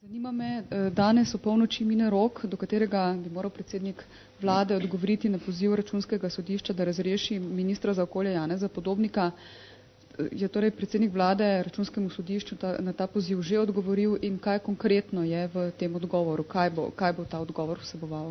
Zanima me, danes v polnoči mine rok, do katerega bi moral predsednik vlade odgovoriti na poziv Računskega sodišča, da razreši ministra za okolje Janeza Podobnika. Je torej predsednik vlade Računskemu sodišču na ta poziv že odgovoril in kaj konkretno je v tem odgovoru? Kaj bo ta odgovor vseboval?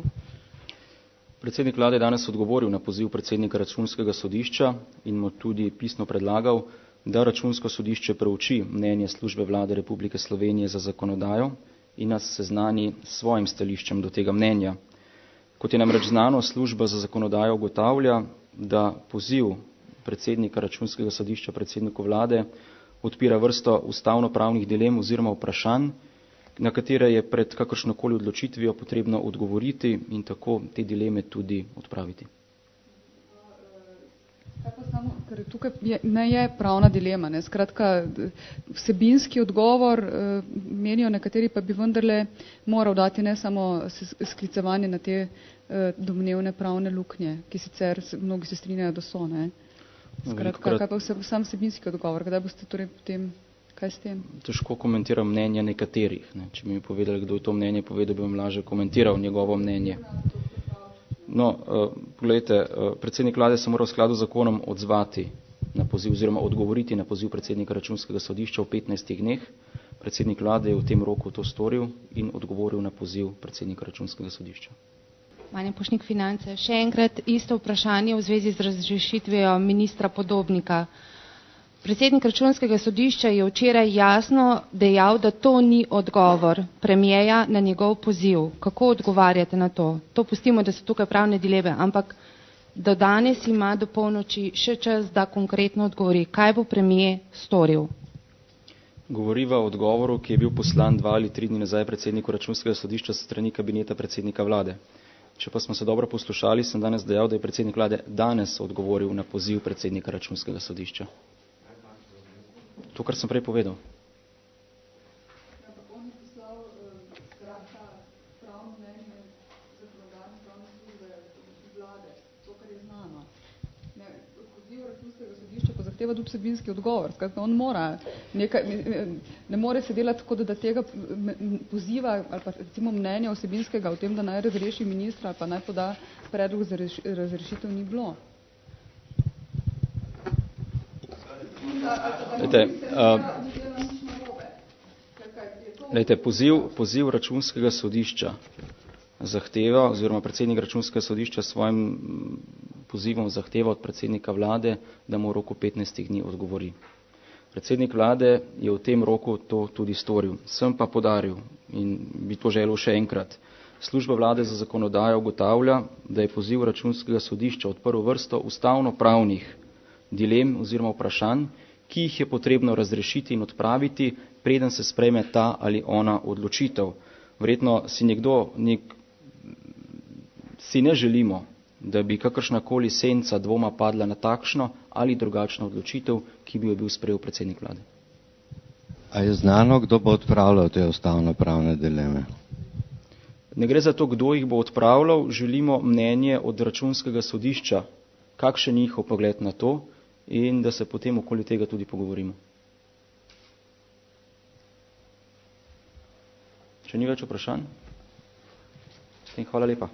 Predsednik vlade je danes odgovoril na poziv predsednika Računskega sodišča in mu tudi pisno predlagal, da Računsko sodišče preuči mnenje Službe vlade Republike Slovenije za zakonodajo in nas seznani s svojim stališčem do tega mnenja. Kot je namreč znano, Služba za zakonodajo ugotavlja, da poziv predsednika Računskega sodišča predsedniku vlade odpira vrsto ustavnopravnih dilem oziroma vprašanj, na katere je pred kakršnokoli odločitvijo potrebno odgovoriti in tako te dileme tudi odpraviti. Ker tukaj ne je pravna dilema. Ne? Skratka, vsebinski odgovor menijo nekateri, pa bi vendarle moral dati ne samo sklicevanje na te domnevne pravne luknje, ki sicer mnogi se strinjajo, da so. Ne? Skratka, kaj pa sam vsebinski odgovor? Kdaj boste torej potem, kaj s tem? Težko komentiram mnenja nekaterih. Ne? Če mi povedali, kdo je to mnenje povedal, bi vam lažje komentiral njegovo mnenje. No, pogledajte, predsednik vlade se mora v skladu z zakonom odzvati na poziv oziroma odgovoriti na poziv predsednika Računskega sodišča v 15 dneh. Predsednik vlade je v tem roku to storil in odgovoril na poziv predsednika Računskega sodišča. Manja Pušnik, Finance. Še enkrat isto vprašanje v zvezi z razrešitvijo ministra Podobnika. Predsednik Računskega sodišča je včeraj jasno dejal, da to ni odgovor premijeja na njegov poziv. Kako odgovarjate na to? To pustimo, da so tukaj pravne dileme, ampak do danes ima do polnoči še čas, da konkretno odgovori. Kaj bo premijer storil? Govoriva o odgovoru, ki je bil poslan 2 ali 3 dni nazaj predsedniku Računskega sodišča s strani kabineta predsednika vlade. Če pa smo se dobro poslušali, sem danes dejal, da je predsednik vlade danes odgovoril na poziv predsednika Računskega sodišča. To, kar sem prej povedal. Zahteva tudi vsebinski odgovor. Skratka, on mora ne more se delati tako, da tega poziva ali pa recimo mnenja vsebinskega o tem, da naj razreši ministra ali pa naj poda predlog za razrešitev ni bilo. Poziv Računskega sodišča zahteva, oziroma predsednik Računskega sodišča svojim pozivom zahteva od predsednika vlade, da mu v roku 15 dni odgovori. Predsednik vlade je v tem roku to tudi storil. Sem pa podaril in bi to želel še enkrat. Služba vlade za zakonodajo ugotavlja, da je poziv Računskega sodišča odprl vrsto ustavno-pravnih dilem oziroma vprašanj, ki jih je potrebno razrešiti in odpraviti, preden se sprejme ta ali ona odločitev. Verjetno si ne želimo, da bi kakršnakoli senca dvoma padla na takšno ali drugačno odločitev, ki bi jo bil sprejel predsednik vlade. A je znano, kdo bo odpravljal te ustavno-pravne dileme? Ne gre za to, kdo jih bo odpravljal, želimo mnenje od Računskega sodišča, kakšen njihov pogled na to in da se potem okoli tega tudi pogovorimo. Če ni več vprašanj? Hvala lepa.